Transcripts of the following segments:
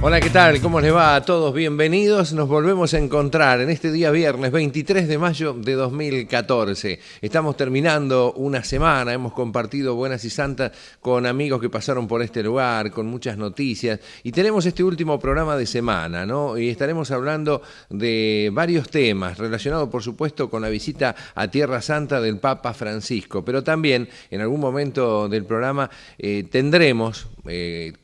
Hola, ¿qué tal? ¿Cómo les va a todos? Bienvenidos. Nos volvemos a encontrar en este día viernes 23 de mayo de 2014. Estamos terminando una semana, hemos compartido buenas y santas con amigos que pasaron por este lugar, con muchas noticias. Y tenemos este último programa de semana, ¿no? Y estaremos hablando de varios temas relacionados, por supuesto, con la visita a Tierra Santa del Papa Francisco. Pero también, en algún momento del programa, tendremos,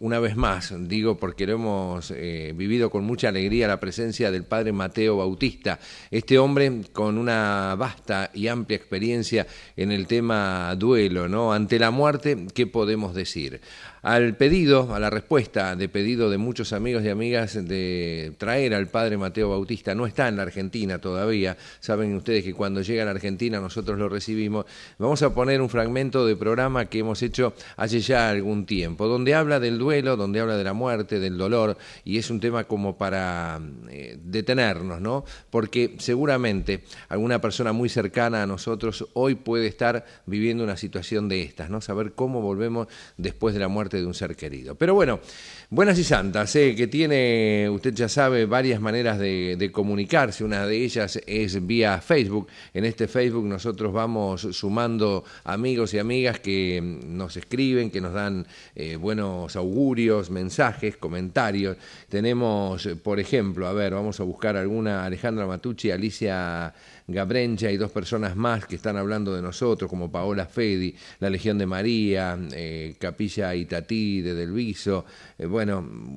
una vez más, digo porque lo hemos vivido con mucha alegría, la presencia del padre Mateo Bautista, este hombre con una vasta y amplia experiencia en el tema duelo, ¿no? Ante la muerte, ¿qué podemos decir? Al pedido, a la respuesta de pedido de muchos amigos y amigas de traer al padre Mateo Bautista, no está en la Argentina todavía, saben ustedes que cuando llega a la Argentina nosotros lo recibimos, vamos a poner un fragmento de programa que hemos hecho hace ya algún tiempo, donde habla del duelo, donde habla de la muerte, del dolor, y es un tema como para detenernos, ¿no? Porque seguramente alguna persona muy cercana a nosotros hoy puede estar viviendo una situación de estas, ¿no? Saber cómo volvemos después de la muerte de un ser querido. Pero bueno, buenas y santas, que tiene, usted ya sabe, varias maneras de comunicarse. Una de ellas es vía Facebook. En este Facebook nosotros vamos sumando amigos y amigas que nos escriben, que nos dan buenos augurios, mensajes, comentarios. Tenemos, por ejemplo, a ver, vamos a buscar alguna, Alejandra Matucci, Alicia Gabrencha y dos personas más que están hablando de nosotros, como Paola Fedi, la Legión de María, Capilla Itatí de Delviso,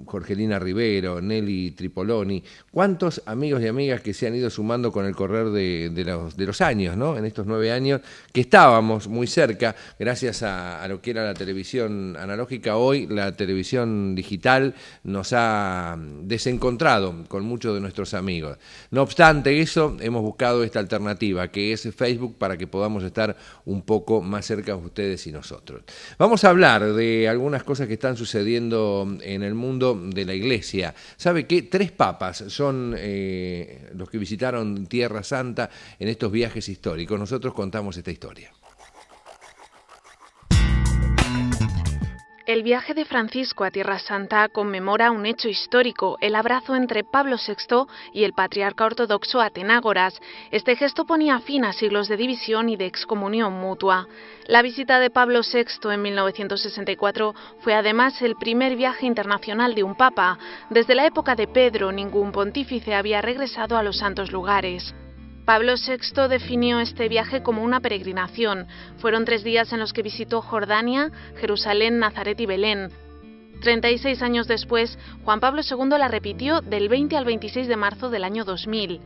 Jorgelina Rivero, Nelly Tripoloni. ¿Cuántos amigos y amigas que se han ido sumando con el correr de los años, ¿no? En estos 9 años que estábamos muy cerca, gracias a lo que era la televisión analógica. Hoy la televisión digital nos ha desencontrado con muchos de nuestros amigos. No obstante eso, hemos buscado esta alternativa que es Facebook para que podamos estar un poco más cerca de ustedes y nosotros. Vamos a hablar de algunas cosas que están sucediendo en el mundo de la Iglesia. ¿Sabe qué? 3 papas son los que visitaron Tierra Santa en estos viajes históricos. Nosotros contamos esta historia. El viaje de Francisco a Tierra Santa conmemora un hecho histórico, el abrazo entre Pablo VI y el patriarca ortodoxo Atenágoras. Este gesto ponía fin a siglos de división y de excomunión mutua. La visita de Pablo VI en 1964 fue además el primer viaje internacional de un papa. Desde la época de Pedro, ningún pontífice había regresado a los santos lugares. Pablo VI definió este viaje como una peregrinación. Fueron 3 días en los que visitó Jordania, Jerusalén, Nazaret y Belén. 36 años después, Juan Pablo II la repitió del 20 al 26 de marzo del año 2000.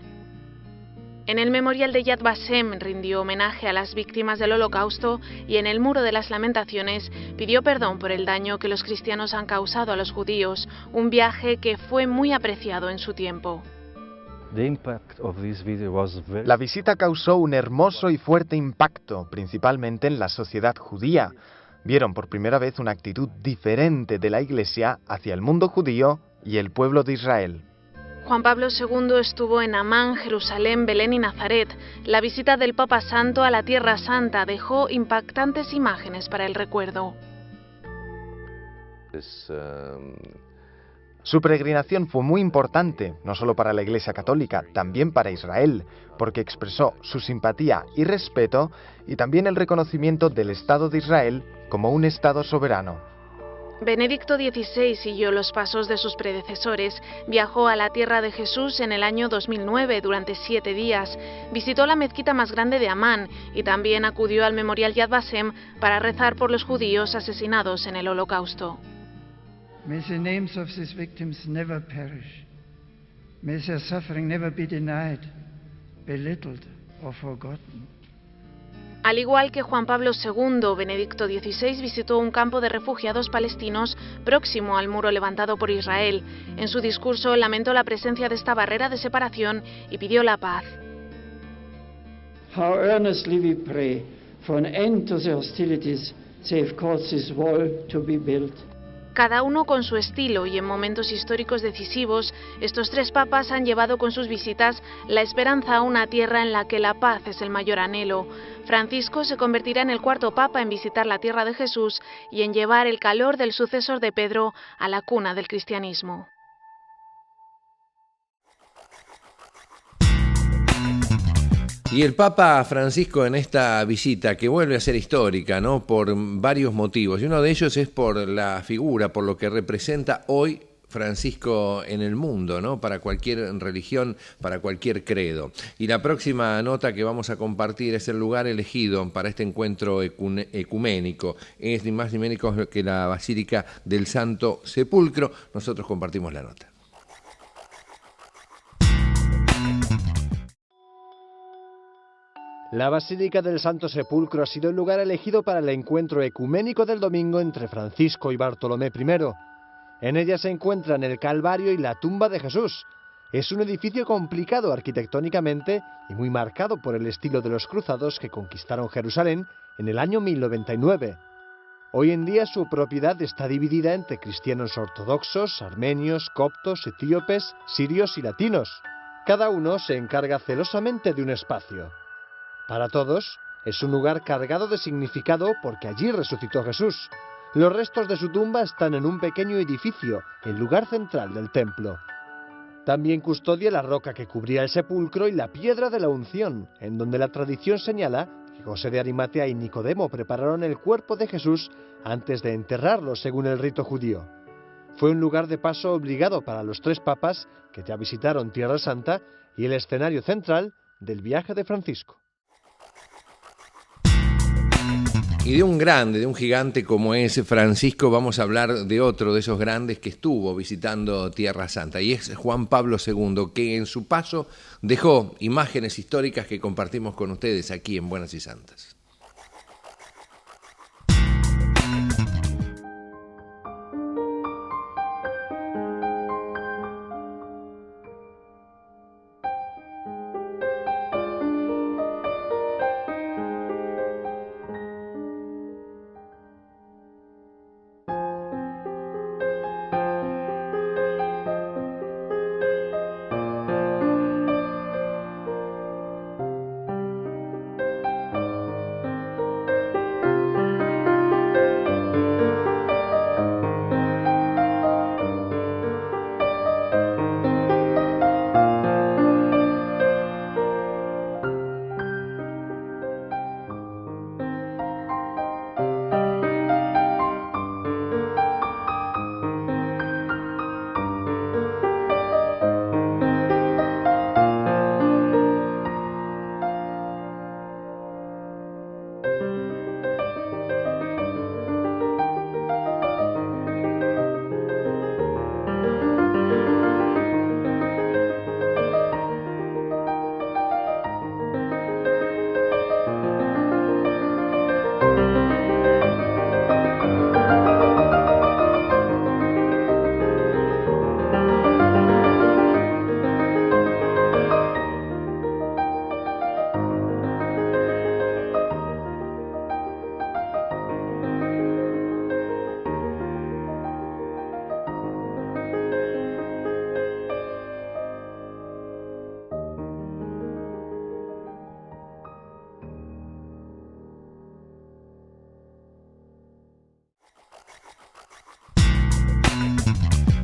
En el memorial de Yad Vashem rindió homenaje a las víctimas del Holocausto y en el Muro de las Lamentaciones pidió perdón por el daño que los cristianos han causado a los judíos, un viaje que fue muy apreciado en su tiempo. La visita causó un hermoso y fuerte impacto, principalmente en la sociedad judía. Vieron por primera vez una actitud diferente de la Iglesia hacia el mundo judío y el pueblo de Israel. Juan Pablo II estuvo en Amán, Jerusalén, Belén y Nazaret. La visita del Papa Santo a la Tierra Santa dejó impactantes imágenes para el recuerdo. Su peregrinación fue muy importante, no solo para la Iglesia Católica, también para Israel, porque expresó su simpatía y respeto y también el reconocimiento del Estado de Israel como un Estado soberano. Benedicto XVI siguió los pasos de sus predecesores, viajó a la Tierra de Jesús en el año 2009 durante 7 días, visitó la mezquita más grande de Amán y también acudió al memorial Yad Vashem para rezar por los judíos asesinados en el Holocausto. May the names of these victims never perish. May their suffering never be denied, belittled or forgotten. Al igual que Juan Pablo II, Benedicto XVI visitó un campo de refugiados palestinos próximo al muro levantado por Israel. En su discurso lamentó la presencia de esta barrera de separación y pidió la paz. How earnestly we pray for an end to the hostilities that have caused this wall to be built. Cada uno con su estilo y en momentos históricos decisivos, estos 3 papas han llevado con sus visitas la esperanza a una tierra en la que la paz es el mayor anhelo. Francisco se convertirá en el 4º papa en visitar la tierra de Jesús y en llevar el calor del sucesor de Pedro a la cuna del cristianismo. Y el Papa Francisco en esta visita, que vuelve a ser histórica, ¿no? Por varios motivos, y uno de ellos es por la figura, por lo que representa hoy Francisco en el mundo, ¿no? Para cualquier religión, para cualquier credo. Y la próxima nota que vamos a compartir es el lugar elegido para este encuentro ecuménico. Es ni más ni menos que la Basílica del Santo Sepulcro. Nosotros compartimos la nota. La Basílica del Santo Sepulcro ha sido el lugar elegido para el encuentro ecuménico del domingo entre Francisco y Bartolomé I. En ella se encuentran el Calvario y la tumba de Jesús. Es un edificio complicado arquitectónicamente y muy marcado por el estilo de los cruzados que conquistaron Jerusalén en el año 1099. Hoy en día su propiedad está dividida entre cristianos ortodoxos, armenios, coptos, etíopes, sirios y latinos. Cada uno se encarga celosamente de un espacio. Para todos, es un lugar cargado de significado porque allí resucitó Jesús. Los restos de su tumba están en un pequeño edificio, el lugar central del templo. También custodia la roca que cubría el sepulcro y la piedra de la unción, en donde la tradición señala que José de Arimatea y Nicodemo prepararon el cuerpo de Jesús antes de enterrarlo según el rito judío. Fue un lugar de paso obligado para los 3 papas que ya visitaron Tierra Santa y el escenario central del viaje de Francisco. Y de un grande, de un gigante como es Francisco, vamos a hablar de otro de esos grandes que estuvo visitando Tierra Santa, y es Juan Pablo II, que en su paso dejó imágenes históricas que compartimos con ustedes aquí en Buenas y Santas.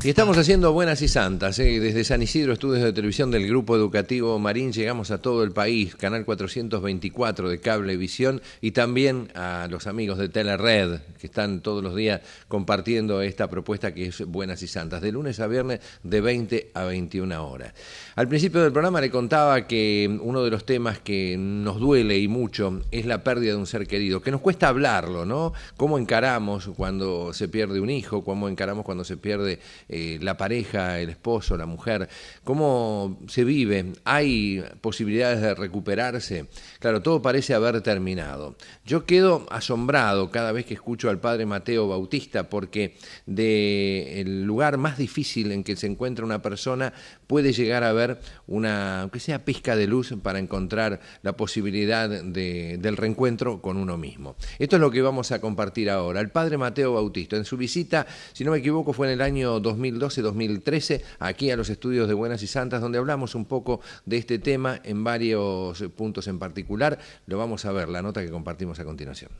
Y estamos haciendo Buenas y Santas, desde San Isidro, estudios de televisión del Grupo Educativo Marín, llegamos a todo el país, canal 424 de Cablevisión, y también a los amigos de Telered, que están todos los días compartiendo esta propuesta que es Buenas y Santas, de lunes a viernes de 20 a 21 horas. Al principio del programa le contaba que uno de los temas que nos duele y mucho es la pérdida de un ser querido, que nos cuesta hablarlo, ¿no? ¿Cómo encaramos cuando se pierde un hijo? ¿Cómo encaramos cuando se pierde la pareja, el esposo, la mujer? ¿Cómo se vive? ¿Hay posibilidades de recuperarse? Claro, todo parece haber terminado. Yo quedo asombrado cada vez que escucho al padre Mateo Bautista, porque del lugar más difícil en que se encuentra una persona puede llegar a haber una, aunque sea pizca de luz, para encontrar la posibilidad del reencuentro con uno mismo. Esto es lo que vamos a compartir ahora. El padre Mateo Bautista, en su visita, si no me equivoco, fue en el año 2012-2013, aquí a los estudios de Buenas y Santas, donde hablamos un poco de este tema en varios puntos en particular. Lo vamos a ver, la nota que compartimos a continuación.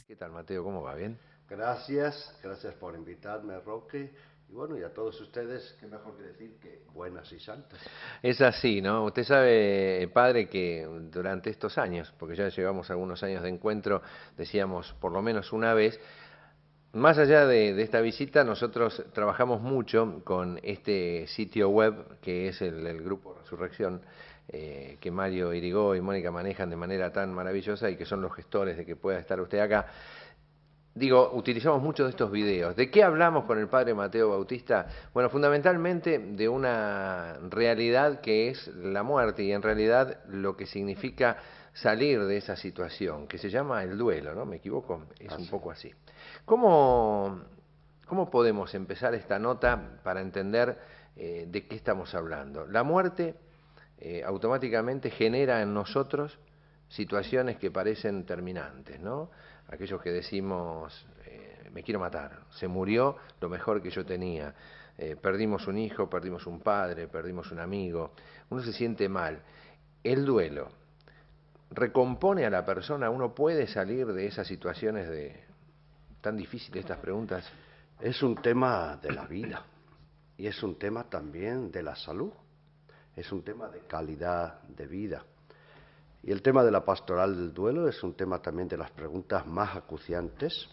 ¿Qué tal, Mateo? ¿Cómo va? ¿Bien? Gracias por invitarme, Roque. Y bueno, y a todos ustedes, qué mejor que decir que buenas y santas. Es así, ¿no? Usted sabe, padre, que durante estos años, porque ya llevamos algunos años de encuentro, decíamos por lo menos una vez, más allá de esta visita, nosotros trabajamos mucho con este sitio web que es el Grupo Resurrección, que Mario Irigó y Mónica manejan de manera tan maravillosa y que son los gestores de que pueda estar usted acá. Digo, utilizamos muchos de estos videos. ¿De qué hablamos con el padre Mateo Bautista? Bueno, fundamentalmente de una realidad que es la muerte y en realidad lo que significa salir de esa situación, que se llama el duelo, ¿no? ¿Me equivoco? Es un poco así. ¿Cómo podemos empezar esta nota para entender de qué estamos hablando? La muerte automáticamente genera en nosotros situaciones que parecen terminantes, ¿no? Aquellos que decimos, me quiero matar, se murió lo mejor que yo tenía, perdimos un hijo, perdimos un padre, perdimos un amigo, uno se siente mal. El duelo recompone a la persona, uno puede salir de esas situaciones tan difíciles, estas preguntas. Es un tema de la vida y es un tema también de la salud, es un tema de calidad de vida. Y el tema de la pastoral del duelo es un tema también de las preguntas más acuciantes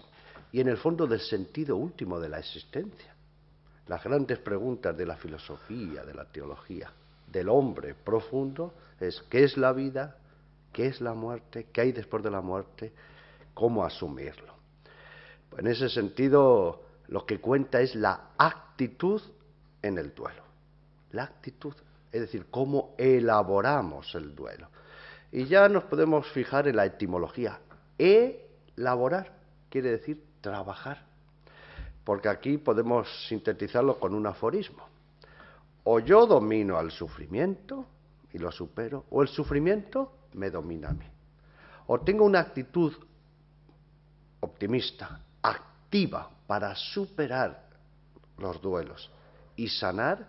y en el fondo del sentido último de la existencia. Las grandes preguntas de la filosofía, de la teología, del hombre profundo es ¿qué es la vida? ¿Qué es la muerte? ¿Qué hay después de la muerte? ¿Cómo asumirlo? En ese sentido, lo que cuenta es la actitud en el duelo. La actitud, es decir, cómo elaboramos el duelo. Y ya nos podemos fijar en la etimología. Elaborar quiere decir trabajar, porque aquí podemos sintetizarlo con un aforismo. O yo domino al sufrimiento y lo supero, o el sufrimiento me domina a mí. O tengo una actitud optimista, activa para superar los duelos y sanar,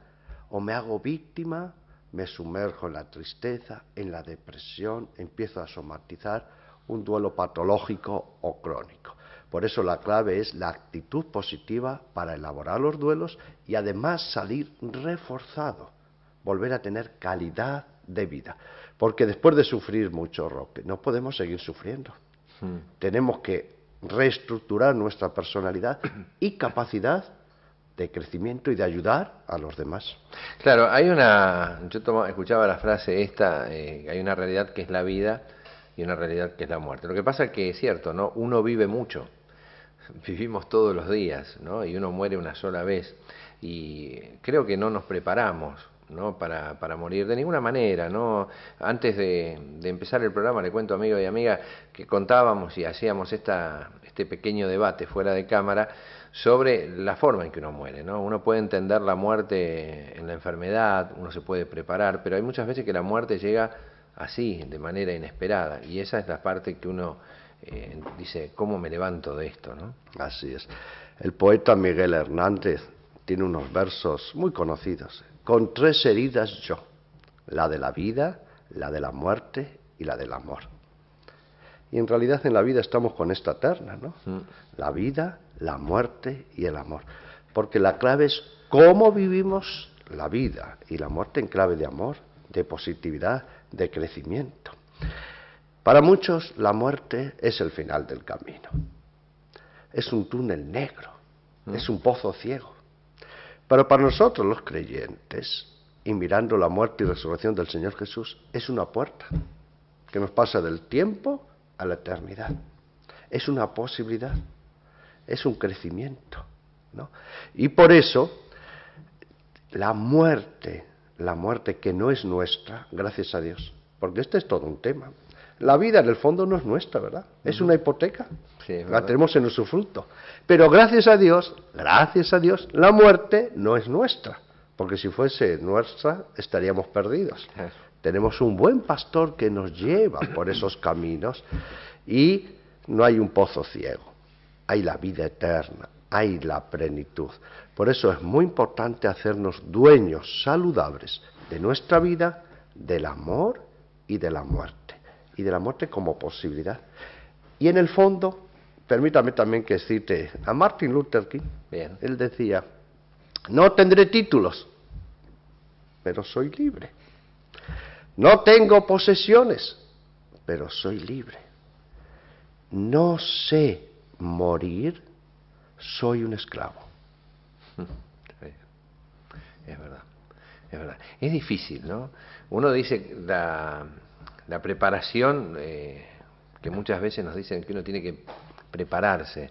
o me hago víctima, me sumerjo en la tristeza, en la depresión, empiezo a somatizar un duelo patológico o crónico. Por eso la clave es la actitud positiva para elaborar los duelos y además salir reforzado, volver a tener calidad de vida. Porque después de sufrir mucho, Roque, no podemos seguir sufriendo. Tenemos que reestructurar nuestra personalidad y capacidad de crecimiento y de ayudar a los demás. Claro, yo escuchaba la frase esta, hay una realidad que es la vida y una realidad que es la muerte. Lo que pasa es que es cierto, ¿no? Uno vive mucho, vivimos todos los días, ¿no? Y uno muere una sola vez. Y creo que no nos preparamos, ¿no? para morir de ninguna manera, ¿no? Antes de empezar el programa, le cuento, amigo y amiga, que contábamos y hacíamos este pequeño debate fuera de cámara sobre la forma en que uno muere, ¿no? Uno puede entender la muerte en la enfermedad, uno se puede preparar, pero hay muchas veces que la muerte llega así, de manera inesperada, y esa es la parte que uno dice, ¿cómo me levanto de esto, ¿no? Así es. El poeta Miguel Hernández tiene unos versos muy conocidos. Con 3 heridas yo, la de la vida, la de la muerte y la del amor. Y en realidad en la vida estamos con esta terna, ¿no? La vida, la muerte y el amor. Porque la clave es cómo vivimos la vida y la muerte en clave de amor, de positividad, de crecimiento. Para muchos la muerte es el final del camino. Es un túnel negro, es un pozo ciego. Pero para nosotros los creyentes, y mirando la muerte y resurrección del Señor Jesús, es una puerta que nos pasa del tiempo a la eternidad. Es una posibilidad, es un crecimiento, ¿no? Y por eso, la muerte que no es nuestra, gracias a Dios, porque este es todo un tema. La vida en el fondo no es nuestra, ¿verdad? Es una hipoteca, sí, la tenemos en usufructo. Pero gracias a Dios, la muerte no es nuestra, porque si fuese nuestra estaríamos perdidos. Tenemos un buen pastor que nos lleva por esos caminos y no hay un pozo ciego, hay la vida eterna, hay la plenitud. Por eso es muy importante hacernos dueños saludables de nuestra vida, del amor y de la muerte como posibilidad. Y en el fondo, permítame también que cite a Martin Luther King. Bien. Él decía, no tendré títulos, pero soy libre. No tengo posesiones, pero soy libre. No sé morir, soy un esclavo. Es verdad, es verdad. Es difícil, ¿no? Uno dice la preparación, que muchas veces nos dicen que uno tiene que prepararse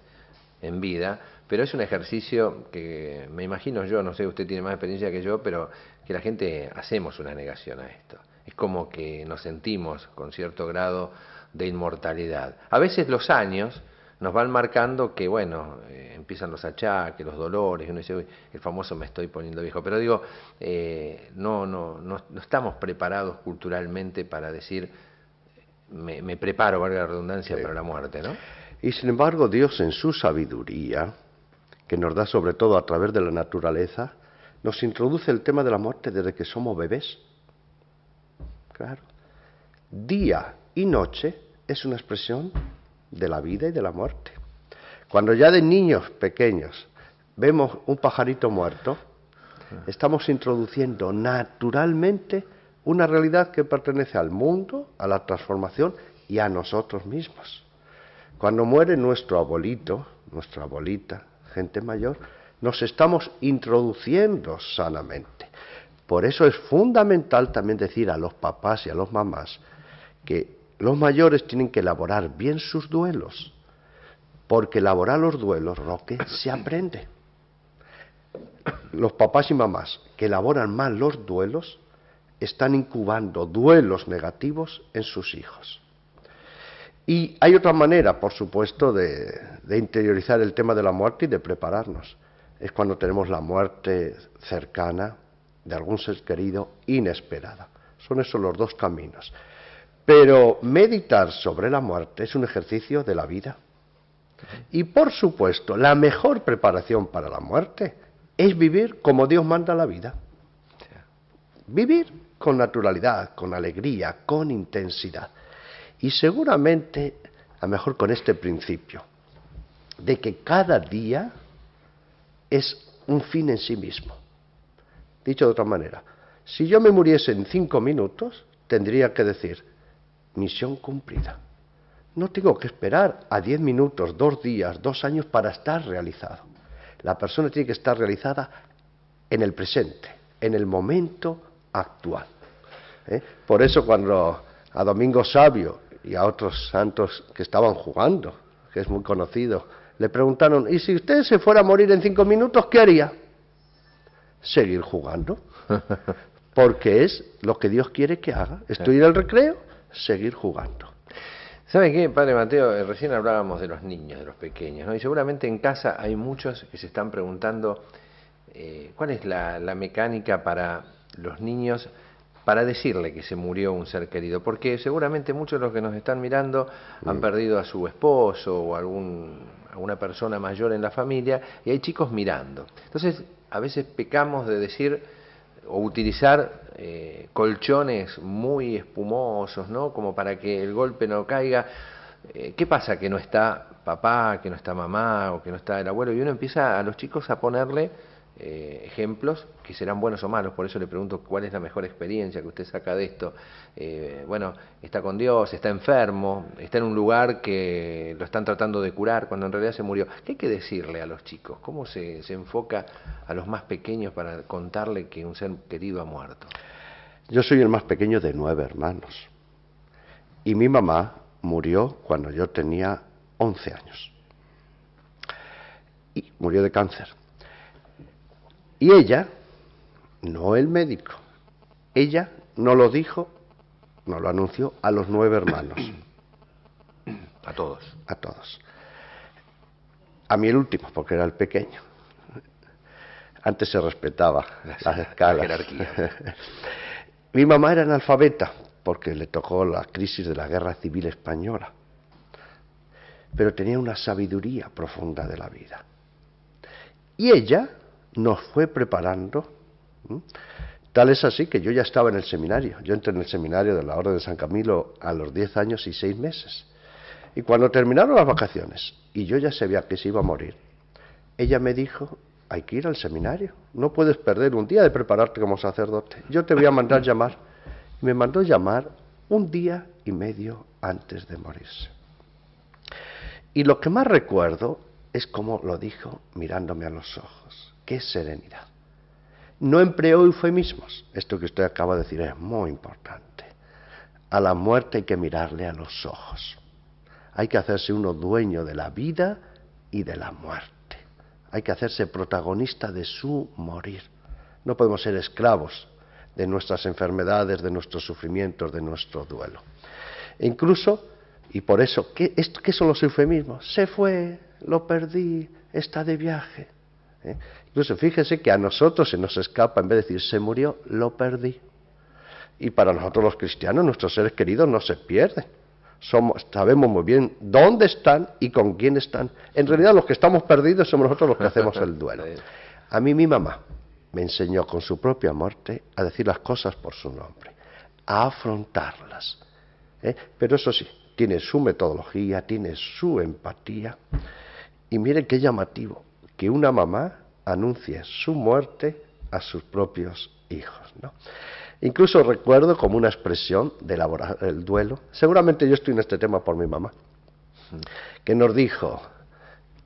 en vida, pero es un ejercicio que me imagino yo, no sé, usted tiene más experiencia que yo, pero que la gente hacemos una negación a esto. Es como que nos sentimos con cierto grado de inmortalidad. A veces los años nos van marcando que, bueno, empiezan los achaques, los dolores, y uno dice, uy, el famoso me estoy poniendo viejo, pero digo, no estamos preparados culturalmente para decir, me preparo, valga la redundancia, para la muerte, ¿no? Y sin embargo, Dios en su sabiduría, que nos da sobre todo a través de la naturaleza, nos introduce el tema de la muerte desde que somos bebés. Claro. Día y noche es una expresión de la vida y de la muerte. Cuando ya de niños pequeños vemos un pajarito muerto, estamos introduciendo naturalmente una realidad que pertenece al mundo, a la transformación y a nosotros mismos. Cuando muere nuestro abuelito, nuestra abuelita, gente mayor, nos estamos introduciendo sanamente. Por eso es fundamental también decir a los papás y a los mamás que los mayores tienen que elaborar bien sus duelos, porque elaborar los duelos, Roque, se aprende. Los papás y mamás que elaboran mal los duelos están incubando duelos negativos en sus hijos. Y hay otra manera, por supuesto, de interiorizar el tema de la muerte y de prepararnos. Es cuando tenemos la muerte cercana de algún ser querido, inesperada. Son esos los dos caminos. Pero meditar sobre la muerte es un ejercicio de la vida. Y por supuesto, la mejor preparación para la muerte es vivir como Dios manda la vida. Vivir con naturalidad, con alegría, con intensidad. Y seguramente, a lo mejor con este principio, de que cada día es un fin en sí mismo. Dicho de otra manera, si yo me muriese en 5 minutos, tendría que decir, misión cumplida. No tengo que esperar a 10 minutos, 2 días, 2 años para estar realizado. La persona tiene que estar realizada en el presente, en el momento actual. Por eso cuando a Domingo Sabio y a otros santos que estaban jugando, que es muy conocido, le preguntaron, ¿y si usted se fuera a morir en 5 minutos, qué haría? Seguir jugando, porque es lo que Dios quiere que haga. Estoy en el recreo, seguir jugando. ¿Sabe qué, Padre Mateo? Recién hablábamos de los niños, de los pequeños, ¿no? Y seguramente en casa hay muchos que se están preguntando cuál es la mecánica para los niños para decirle que se murió un ser querido, porque seguramente muchos de los que nos están mirando han perdido a su esposo o alguna persona mayor en la familia y hay chicos mirando. Entonces, a veces pecamos de decir o utilizar colchones muy espumosos, ¿no? Como para que el golpe no caiga. ¿Qué pasa? Que no está papá, que no está mamá o que no está el abuelo, y uno empieza a los chicos a ponerle ejemplos que serán buenos o malos. Por eso le pregunto cuál es la mejor experiencia que usted saca de esto. Bueno, está con Dios, está enfermo, está en un lugar que lo están tratando de curar cuando en realidad se murió. ¿Qué hay que decirle a los chicos? ¿Cómo se enfoca a los más pequeños para contarle que un ser querido ha muerto? Yo soy el más pequeño de 9 hermanos y mi mamá murió cuando yo tenía 11 años y murió de cáncer. Y ella, no el médico, ella no lo dijo, no lo anunció a los 9 hermanos. A todos. A todos. A mí el último, porque era el pequeño. Antes se respetaba las escalas. La jerarquía. Mi mamá era analfabeta, porque le tocó la crisis de la Guerra Civil Española. Pero tenía una sabiduría profunda de la vida. Y ella nos fue preparando, tal es así que yo ya estaba en el seminario. Yo entré en el seminario de la Orden de San Camilo a los 10 años y 6 meses. Y cuando terminaron las vacaciones y yo ya sabía que se iba a morir, ella me dijo, hay que ir al seminario, no puedes perder un día de prepararte como sacerdote, yo te voy a mandar llamar. Y me mandó llamar un día y medio antes de morirse. Y lo que más recuerdo es cómo lo dijo mirándome a los ojos. ¡Qué serenidad! No empleó eufemismos. Esto que usted acaba de decir es muy importante. A la muerte hay que mirarle a los ojos. Hay que hacerse uno dueño de la vida y de la muerte. Hay que hacerse protagonista de su morir. No podemos ser esclavos de nuestras enfermedades, de nuestros sufrimientos, de nuestro duelo. E incluso, y por eso, ¿qué son los eufemismos? Se fue, lo perdí, está de viaje. Incluso fíjese que a nosotros se nos escapa, en vez de decir se murió, lo perdí. Y para nosotros los cristianos, nuestros seres queridos no se pierden. Sabemos muy bien dónde están y con quién están. En realidad los que estamos perdidos somos nosotros los que hacemos el duelo. A mí mi mamá me enseñó con su propia muerte a decir las cosas por su nombre, a afrontarlas. Pero eso sí, tiene su metodología, tiene su empatía. Y miren qué llamativo, que una mamá anuncie su muerte a sus propios hijos, ¿no? Incluso recuerdo como una expresión de elaborar el duelo, seguramente yo estoy en este tema por mi mamá, que nos dijo,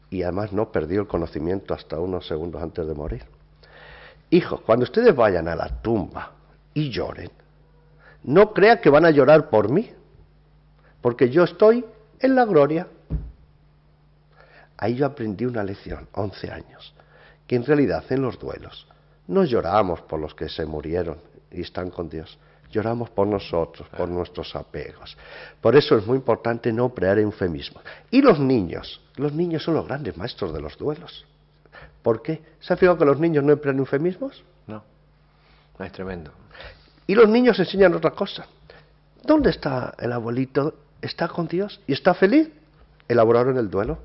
y además no perdió el conocimiento hasta unos segundos antes de morir: hijos, cuando ustedes vayan a la tumba y lloren, no crean que van a llorar por mí, porque yo estoy en la gloria. Ahí yo aprendí una lección, 11 años, que en realidad en los duelos no lloramos por los que se murieron y están con Dios, lloramos por nosotros, por nuestros apegos. Por eso es muy importante no emplear eufemismos. Y los niños son los grandes maestros de los duelos. ¿Por qué? ¿Se ha fijado que los niños no emplean eufemismos? No, es tremendo. Y los niños enseñan otra cosa. ¿Dónde está el abuelito? ¿Está con Dios? ¿Y está feliz? Elaboraron el duelo.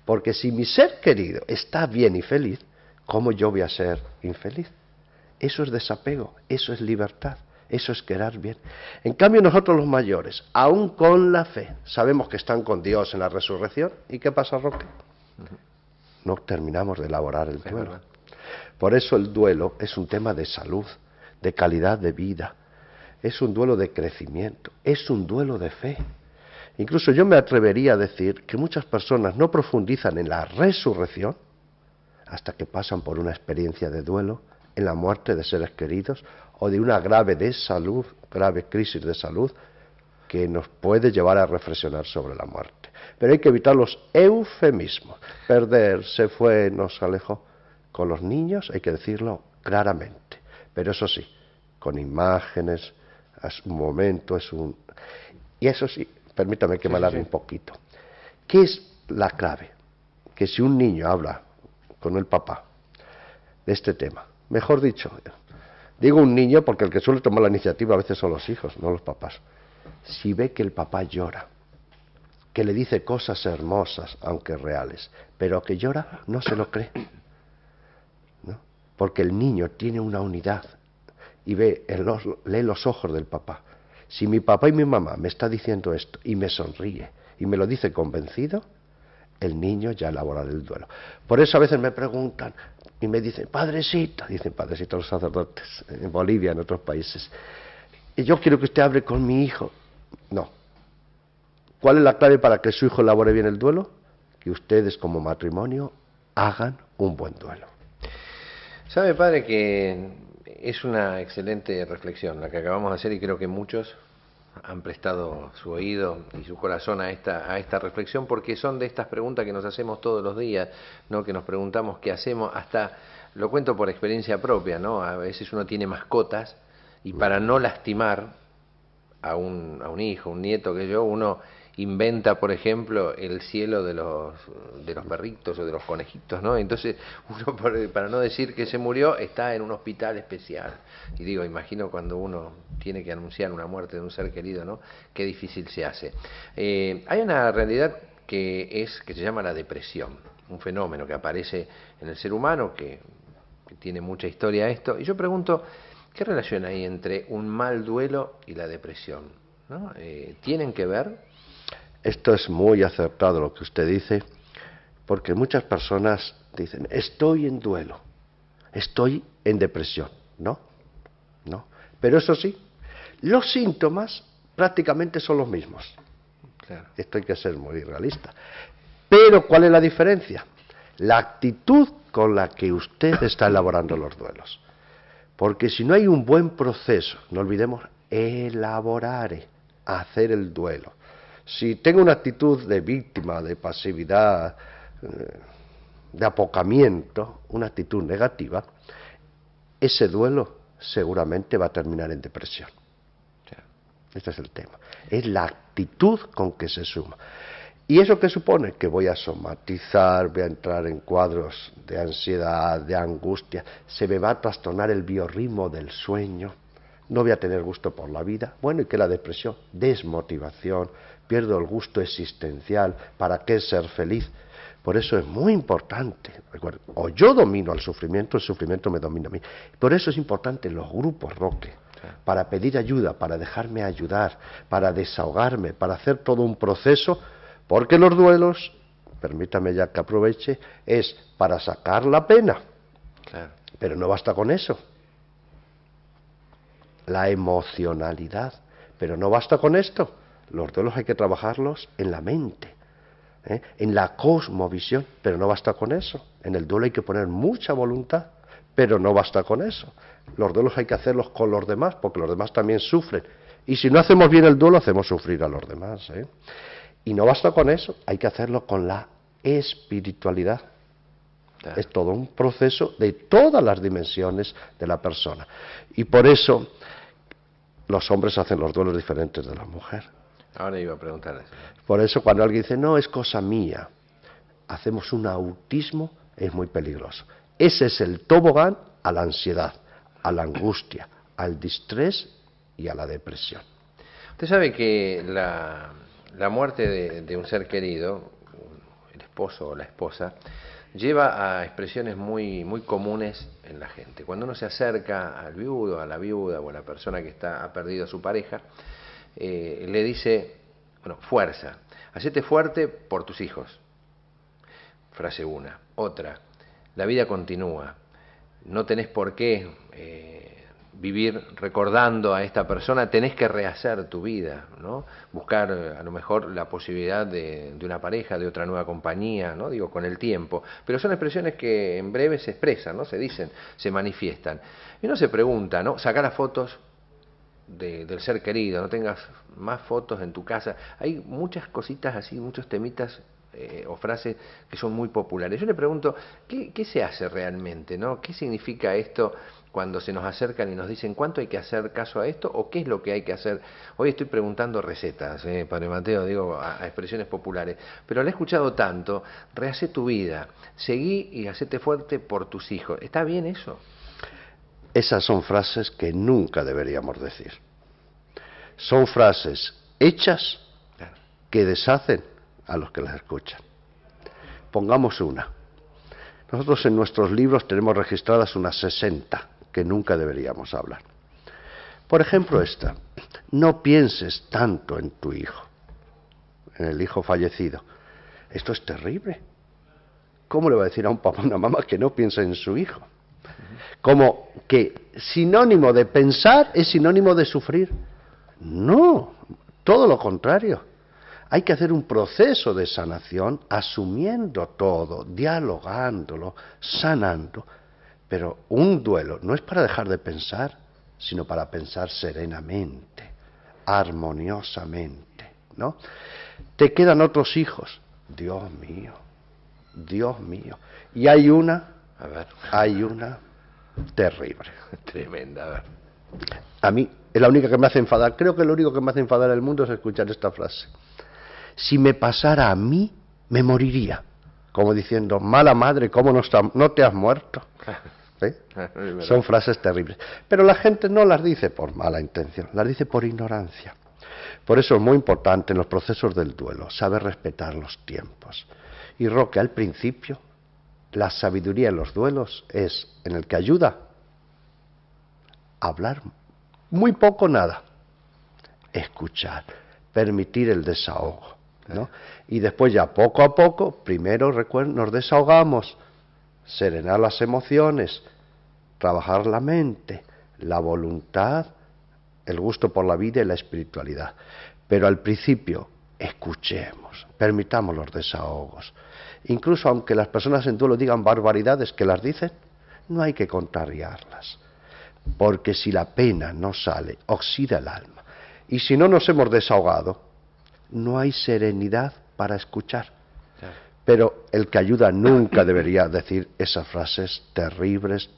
Porque si mi ser querido está bien y feliz, ¿cómo yo voy a ser infeliz? Eso es desapego, eso es libertad, eso es quedar bien. En cambio nosotros los mayores, aún con la fe, sabemos que están con Dios en la resurrección. ¿Y qué pasa, Roque? No terminamos de elaborar el duelo. Por eso el duelo es un tema de salud, de calidad de vida, es un duelo de crecimiento, es un duelo de fe. Incluso yo me atrevería a decir que muchas personas no profundizan en la resurrección hasta que pasan por una experiencia de duelo, en la muerte de seres queridos o de una grave crisis de salud que nos puede llevar a reflexionar sobre la muerte. Pero hay que evitar los eufemismos. Perder, se fue, nos alejó. Con los niños hay que decirlo claramente, pero eso sí, con imágenes, es un momento, y eso sí, permítame que me alargue un poquito. ¿Qué es la clave? Que si un niño habla con el papá de este tema, mejor dicho, digo un niño porque el que suele tomar la iniciativa a veces son los hijos, no los papás. Si ve que el papá llora, que le dice cosas hermosas, aunque reales, pero que llora, no se lo cree, ¿no? Porque el niño tiene una unidad y lee los ojos del papá. Si mi papá y mi mamá me está diciendo esto y me sonríe y me lo dice convencido, el niño ya elabora el duelo. Por eso a veces me preguntan y me dicen padrecito los sacerdotes en Bolivia, en otros países, y yo quiero que usted hable con mi hijo. No. ¿Cuál es la clave para que su hijo elabore bien el duelo? Que ustedes como matrimonio hagan un buen duelo. ¿Sabe, padre, que es una excelente reflexión la que acabamos de hacer, y creo que muchos han prestado su oído y su corazón a esta reflexión, porque son de estas preguntas que nos hacemos todos los días, ¿no? Que nos preguntamos qué hacemos, hasta lo cuento por experiencia propia, ¿no? A veces uno tiene mascotas y para no lastimar a un hijo, un nieto, uno inventa, por ejemplo, el cielo de los perritos o de los conejitos, ¿no? Entonces uno, para no decir que se murió, está en un hospital especial. Y digo, imagino cuando uno tiene que anunciar una muerte de un ser querido, ¿no? Qué difícil se hace. Hay una realidad que se llama la depresión, un fenómeno que aparece en el ser humano, que tiene mucha historia esto. Y yo pregunto, ¿qué relación hay entre un mal duelo y la depresión, ¿no? ¿Tienen que ver? Esto es muy acertado lo que usted dice, porque muchas personas dicen, estoy en duelo, estoy en depresión. No, no. Pero eso sí, los síntomas prácticamente son los mismos. Claro. Esto hay que ser muy realista. Pero ¿cuál es la diferencia? La actitud con la que usted está elaborando los duelos. Porque si no hay un buen proceso, no olvidemos elaborar, hacer el duelo. Si tengo una actitud de víctima, de pasividad, de apocamiento, una actitud negativa, ese duelo seguramente va a terminar en depresión. Este es el tema. Es la actitud con que se suma. ¿Y eso qué supone? Que voy a somatizar, voy a entrar en cuadros de ansiedad, de angustia, se me va a trastornar el biorritmo del sueño, no voy a tener gusto por la vida. Bueno, ¿y qué es la depresión? Desmotivación, pierdo el gusto existencial, ¿para qué ser feliz? Por eso es muy importante, recuerden, o yo domino al sufrimiento, el sufrimiento me domina a mí. Por eso es importante los grupos, Roque, para pedir ayuda, para dejarme ayudar, para desahogarme, para hacer todo un proceso, porque los duelos, permítame ya que aproveche, es para sacar la pena. Claro. Pero no basta con eso. La emocionalidad, pero no basta con esto. Los duelos hay que trabajarlos en la mente, en la cosmovisión, pero no basta con eso. En el duelo hay que poner mucha voluntad, pero no basta con eso. Los duelos hay que hacerlos con los demás, porque los demás también sufren. Y si no hacemos bien el duelo, hacemos sufrir a los demás. Y no basta con eso, hay que hacerlo con la espiritualidad. Claro. Es todo un proceso de todas las dimensiones de la persona. Y por eso los hombres hacen los duelos diferentes de la mujer. Ahora iba a preguntar eso. Por eso cuando alguien dice, no, es cosa mía, hacemos un autismo, es muy peligroso. Ese es el tobogán a la ansiedad, a la angustia, al distrés y a la depresión. Usted sabe que la muerte de un ser querido, el esposo o la esposa, lleva a expresiones muy, muy comunes en la gente. Cuando uno se acerca al viudo, a la viuda o a la persona que ha perdido a su pareja, le dice, bueno, fuerza, hacete fuerte por tus hijos. Frase una. Otra, la vida continúa, no tenés por qué vivir recordando a esta persona, tenés que rehacer tu vida, ¿no? Buscar a lo mejor la posibilidad de una pareja, de otra nueva compañía, ¿no? Digo, con el tiempo. Pero son expresiones que en breve se expresan, ¿no? Se dicen, se manifiestan. Y uno se pregunta, ¿no? Sacar las fotos del ser querido, no tengas más fotos en tu casa. Hay muchas cositas así, muchos temitas o frases que son muy populares. Yo le pregunto, ¿qué se hace realmente, ¿no? ¿Qué significa esto cuando se nos acercan y nos dicen cuánto hay que hacer caso a esto o qué es lo que hay que hacer? Hoy estoy preguntando recetas, Padre Mateo, digo, a expresiones populares, pero le he escuchado tanto, rehace tu vida, seguí y hacete fuerte por tus hijos. ¿Está bien eso? Esas son frases que nunca deberíamos decir. Son frases hechas que deshacen a los que las escuchan. Pongamos una. Nosotros en nuestros libros tenemos registradas unas 60 que nunca deberíamos hablar. Por ejemplo esta, no pienses tanto en tu hijo, en el hijo fallecido. Esto es terrible. ¿Cómo le va a decir a un papá o una mamá que no piensa en su hijo? Como que sinónimo de pensar es sinónimo de sufrir. No, todo lo contrario. Hay que hacer un proceso de sanación asumiendo todo, dialogándolo, sanando. Pero un duelo no es para dejar de pensar, sino para pensar serenamente, armoniosamente, ¿no? Te quedan otros hijos. Dios mío, Dios mío. Y hay una terrible. Tremenda, a ver. A mí es la única que me hace enfadar. Creo que lo único que me hace enfadar en el mundo es escuchar esta frase. Si me pasara a mí, me moriría. Como diciendo, mala madre, ¿cómo no te has muerto? Son frases terribles. Pero la gente no las dice por mala intención, las dice por ignorancia. Por eso es muy importante en los procesos del duelo saber respetar los tiempos. Y Roque, al principio, la sabiduría en los duelos es en el que ayuda a hablar muy poco, nada. Escuchar, permitir el desahogo. ¿no? Y después ya poco a poco, primero nos desahogamos, serenar las emociones, trabajar la mente, la voluntad, el gusto por la vida y la espiritualidad. Pero al principio, escuchemos, permitamos los desahogos. Incluso aunque las personas en duelo digan barbaridades que las dicen, no hay que contrariarlas. Porque si la pena no sale, oxida el alma. Y si no nos hemos desahogado, no hay serenidad para escuchar. Pero el que ayuda nunca debería decir esas frases terribles.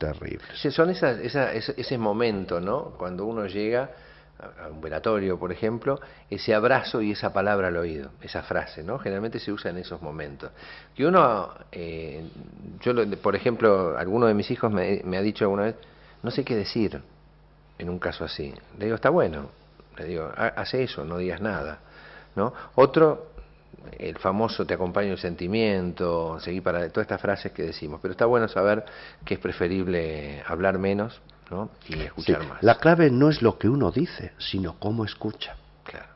Sí, son ese momento, ¿no? Cuando uno llega a un velatorio, por ejemplo, ese abrazo y esa palabra al oído, esa frase, ¿no? Generalmente se usa en esos momentos. Que uno, por ejemplo, alguno de mis hijos me ha dicho alguna vez, no sé qué decir en un caso así. Le digo, está bueno. Le digo, hace eso, no digas nada, ¿no? Otro, el famoso te acompaño el sentimiento, seguí para todas estas frases que decimos, pero está bueno saber que es preferible hablar menos, ¿no? Y escuchar más. La clave no es lo que uno dice, sino cómo escucha. Claro.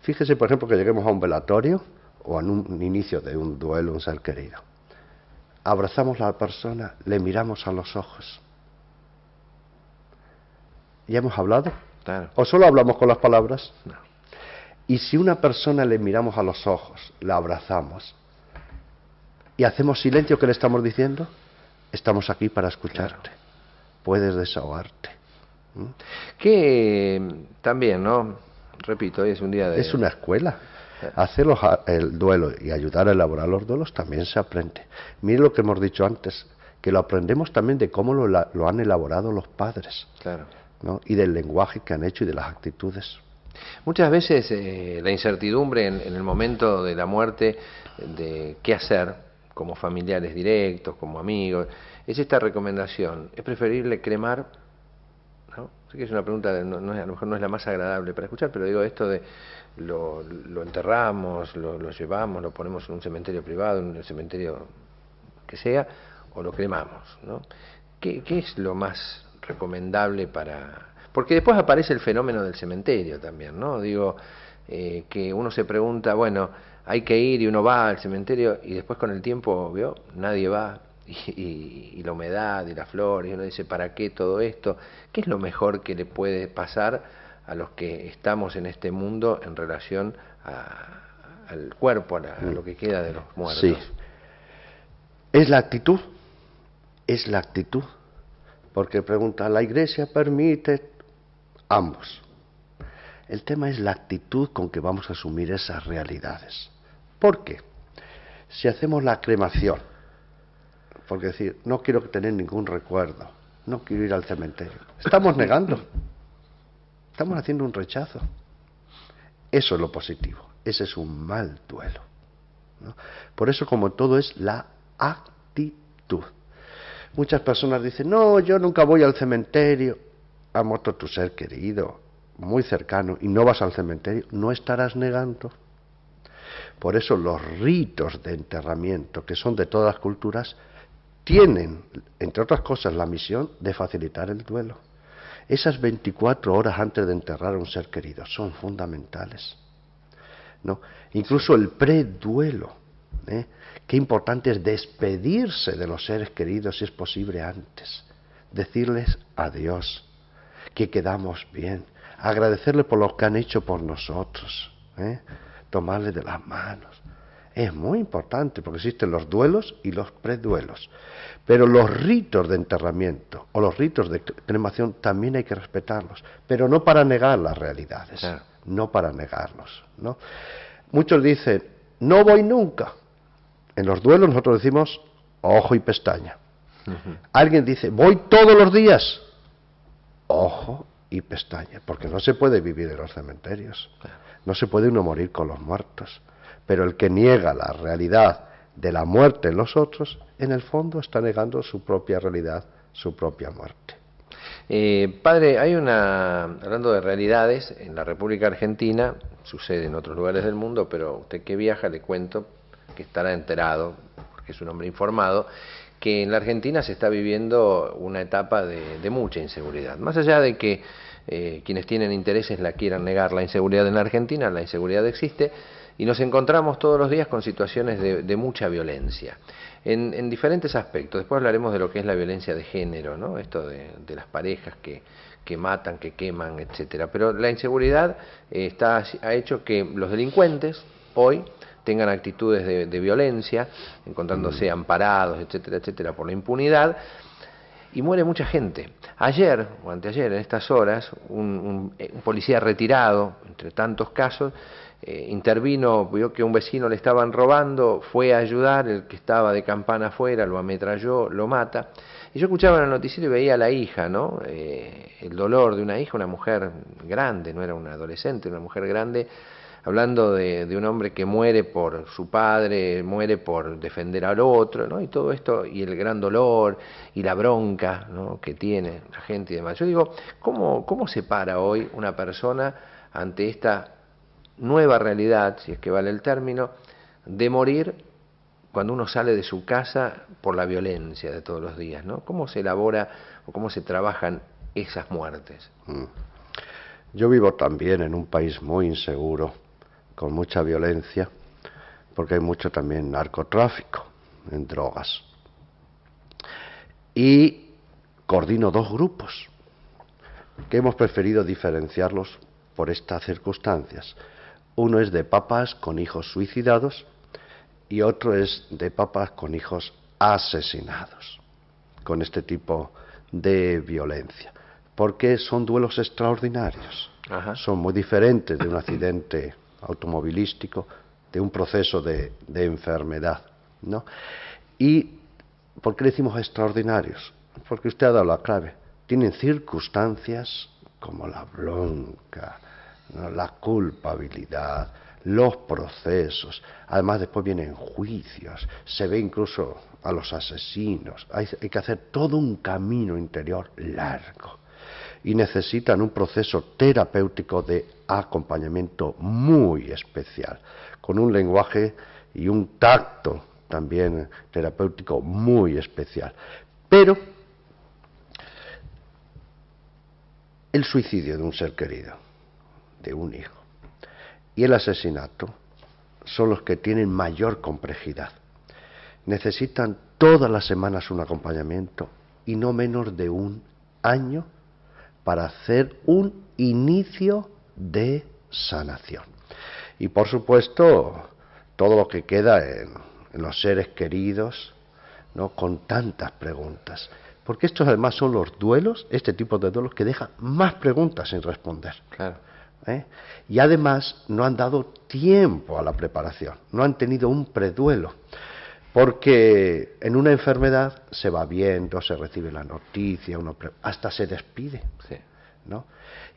Fíjese, por ejemplo, que lleguemos a un velatorio o a un inicio de un duelo, un ser querido. Abrazamos a la persona, le miramos a los ojos. ¿Ya hemos hablado? Claro. ¿O solo hablamos con las palabras? No. Y si una persona le miramos a los ojos, la abrazamos y hacemos silencio, ¿qué le estamos diciendo? Estamos aquí para escucharte. Claro. Puedes desahogarte. Que también, ¿no? Repito, hoy es un día de... Es una escuela. Hacer el duelo y ayudar a elaborar los duelos también se aprende. Mire lo que hemos dicho antes, que lo aprendemos también de cómo lo han elaborado los padres. Claro. ¿No? Y del lenguaje que han hecho y de las actitudes. Muchas veces la incertidumbre en el momento de la muerte, de qué hacer, como familiares directos, como amigos, es esta recomendación. ¿Es preferible cremar? ¿No? Sé que es una pregunta, a lo mejor no es la más agradable para escuchar, pero digo esto de lo enterramos, lo llevamos, lo ponemos en un cementerio privado, en el cementerio que sea, o lo cremamos, ¿no? ¿Qué es lo más recomendable para...? Porque después aparece el fenómeno del cementerio también, ¿no? Digo, que uno se pregunta, bueno, hay que ir y uno va al cementerio y después con el tiempo, ¿vio? Nadie va y la humedad y las flores, y uno dice, ¿para qué todo esto? ¿Qué es lo mejor que le puede pasar a los que estamos en este mundo en relación al cuerpo, a lo que queda de los muertos? Sí. Es la actitud, porque pregunta, ¿la Iglesia permite? Ambos. El tema es la actitud con que vamos a asumir esas realidades. ¿Por qué? Si hacemos la cremación, porque decir, no quiero tener ningún recuerdo, no quiero ir al cementerio, estamos negando, estamos haciendo un rechazo. Eso es lo positivo, ese es un mal duelo, ¿no? Por eso, como todo, es la actitud. Muchas personas dicen, no, yo nunca voy al cementerio. Ha muerto tu ser querido, muy cercano, y no vas al cementerio, no estarás negando. Por eso los ritos de enterramiento, que son de todas las culturas, tienen, entre otras cosas, la misión de facilitar el duelo. Esas 24 horas antes de enterrar a un ser querido son fundamentales, ¿no? Incluso el preduelo, qué importante es despedirse de los seres queridos, si es posible, antes. Decirles adiós, que quedamos bien, agradecerle por lo que han hecho por nosotros, tomarle de las manos. Es muy importante porque existen los duelos y los preduelos. Pero los ritos de enterramiento o los ritos de cremación también hay que respetarlos, pero no para negar las realidades, claro. No para negarlos, ¿no? Muchos dicen, no voy nunca. En los duelos nosotros decimos ojo y pestaña. Alguien dice, voy todos los días. Ojo y pestaña, porque no se puede vivir en los cementerios, no se puede uno morir con los muertos, pero el que niega la realidad de la muerte en los otros, en el fondo está negando su propia realidad, su propia muerte. Padre, hablando de realidades, en la República Argentina, sucede en otros lugares del mundo, pero usted que viaja, le cuento que estará enterado, porque es un hombre informado, que en la Argentina se está viviendo una etapa de mucha inseguridad. Más allá de que quienes tienen intereses la quieran negar, la inseguridad en la Argentina, la inseguridad existe, y nos encontramos todos los días con situaciones de mucha violencia, en diferentes aspectos. Después hablaremos de lo que es la violencia de género, ¿no? Esto de las parejas que matan, que queman, etcétera. Pero la inseguridad ha hecho que los delincuentes hoy tengan actitudes de violencia, encontrándose amparados, etcétera, etcétera, por la impunidad, y muere mucha gente. Ayer, o anteayer, en estas horas, un policía retirado, entre tantos casos, intervino, vio que un vecino le estaban robando, fue a ayudar, el que estaba de campana afuera lo ametralló, lo mata. Y yo escuchaba en el noticiero y veía a la hija, ¿no? El dolor de una hija, una mujer grande, no era una adolescente, una mujer grande, hablando de un hombre que muere por su padre, muere por defender al otro, ¿no? Y todo esto, y el gran dolor, y la bronca, ¿no?, que tiene la gente y demás. Yo digo, ¿cómo se para hoy una persona ante esta nueva realidad, si es que vale el término, de morir cuando uno sale de su casa por la violencia de todos los días, ¿no? ¿Cómo se elabora o cómo se trabajan esas muertes? Yo vivo también en un país muy inseguro, con mucha violencia, porque hay mucho también narcotráfico en drogas. Y coordino dos grupos, que hemos preferido diferenciarlos por estas circunstancias. Uno es de papás con hijos suicidados y otro es de papás con hijos asesinados, con este tipo de violencia, porque son duelos extraordinarios. Ajá. Son muy diferentes de un accidente automovilístico, de un proceso de enfermedad, ¿no? ¿Y por qué decimos extraordinarios? Porque usted ha dado la clave. Tienen circunstancias como la bronca, ¿no?, la culpabilidad, los procesos. Además, después vienen juicios, se ve incluso a los asesinos. Hay que hacer todo un camino interior largo. Y necesitan un proceso terapéutico de acompañamiento muy especial, con un lenguaje y un tacto también terapéutico muy especial. Pero el suicidio de un ser querido, de un hijo, y el asesinato son los que tienen mayor complejidad. Necesitan todas las semanas un acompañamiento y no menos de un año para hacer un inicio de sanación. Y por supuesto, todo lo que queda en los seres queridos, ¿no?, con tantas preguntas. Porque estos además son los duelos, este tipo de duelos, que dejan más preguntas sin responder. Claro. Y además no han dado tiempo a la preparación, no han tenido un preduelo. Porque en una enfermedad se va viendo, se recibe la noticia, hasta se despide, sí, ¿no?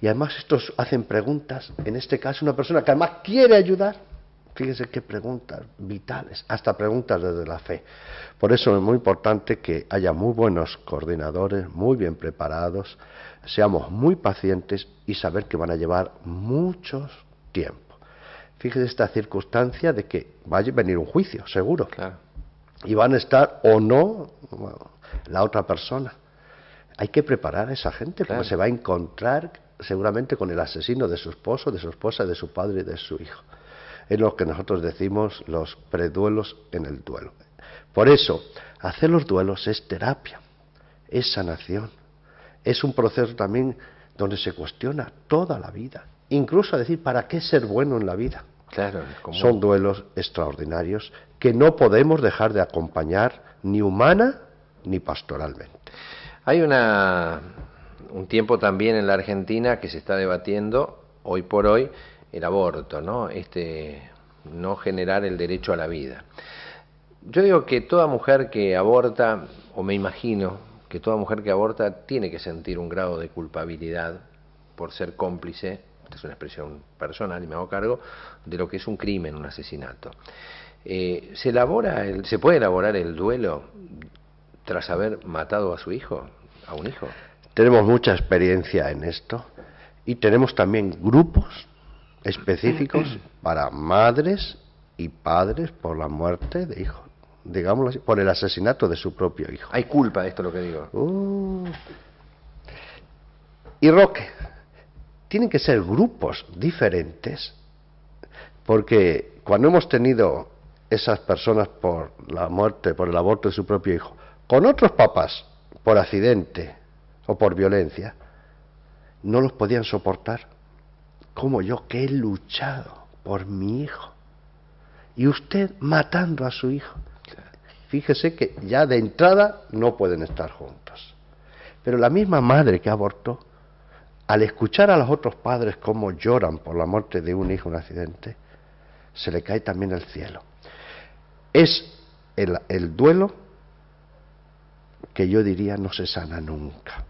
Y además estos hacen preguntas, en este caso una persona que además quiere ayudar, fíjense qué preguntas vitales, hasta preguntas desde la fe. Por eso es muy importante que haya muy buenos coordinadores, muy bien preparados, seamos muy pacientes y saber que van a llevar mucho tiempo. Fíjense esta circunstancia de que va a venir un juicio, seguro. Claro. Y van a estar o no la otra persona. Hay que preparar a esa gente, porque claro, se va a encontrar seguramente con el asesino de su esposo, de su esposa, de su padre y de su hijo. Es lo que nosotros decimos los preduelos en el duelo. Por eso, hacer los duelos es terapia, es sanación, es un proceso también donde se cuestiona toda la vida, incluso a decir, ¿para qué ser bueno en la vida? Claro, son duelos extraordinarios que no podemos dejar de acompañar ni humana ni pastoralmente. Hay un tiempo también en la Argentina que se está debatiendo hoy por hoy el aborto, ¿no? No generar el derecho a la vida. Yo digo que toda mujer que aborta, o me imagino que toda mujer que aborta tiene que sentir un grado de culpabilidad por ser cómplice, esta es una expresión personal y me hago cargo, de lo que es un crimen, un asesinato. ¿Se puede elaborar el duelo tras haber matado a su hijo, a un hijo? Tenemos mucha experiencia en esto y tenemos también grupos específicos para madres y padres por la muerte de hijos, digámoslo así, por el asesinato de su propio hijo. ¿Hay culpa de esto lo que digo? Y Roque, tienen que ser grupos diferentes, Porque cuando hemos tenido esas personas por la muerte, por el aborto de su propio hijo, con otros papás, por accidente o por violencia, no los podían soportar. Como yo, que he luchado por mi hijo. Y usted matando a su hijo. Fíjese que ya de entrada no pueden estar juntos. Pero la misma madre que abortó, al escuchar a los otros padres cómo lloran por la muerte de un hijo en un accidente, se le cae también el cielo. Es el duelo que yo diría no se sana nunca.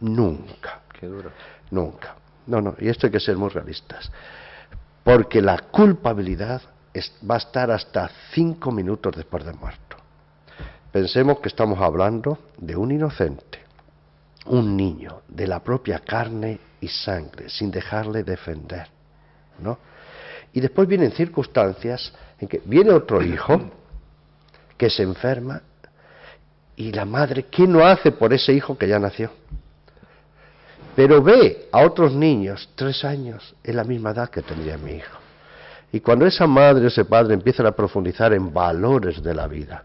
Nunca. Qué duro. Nunca. No, y esto hay que ser muy realistas. Porque la culpabilidad va a estar hasta 5 minutos después de muerto. Pensemos que estamos hablando de un inocente, un niño de la propia carne y sangre, sin dejarle defender, ¿no? Y después vienen circunstancias en que viene otro hijo que se enferma y la madre, ¿qué no hace por ese hijo que ya nació? Pero ve a otros niños, 3 años, en la misma edad que tendría mi hijo. Y cuando esa madre o ese padre empiezan a profundizar en valores de la vida,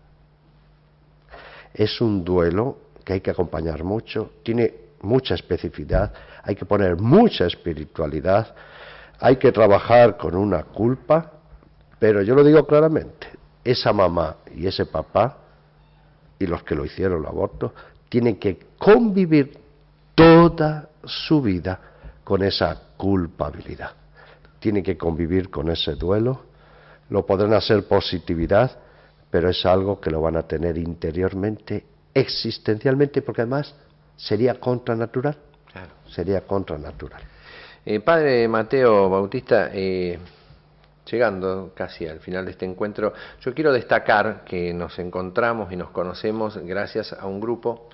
es un duelo que hay que acompañar mucho, tiene mucha especificidad, hay que poner mucha espiritualidad, hay que trabajar con una culpa, pero yo lo digo claramente, esa mamá y ese papá, y los que lo hicieron el aborto, tienen que convivir toda su vida con esa culpabilidad. Tienen que convivir con ese duelo, lo podrán hacer positividad, pero es algo que lo van a tener interiormente, existencialmente, porque además sería contranatural. Claro. Sería contranatural. Padre Mateo Bautista, llegando casi al final de este encuentro, yo quiero destacar que nos encontramos y nos conocemos gracias a un grupo,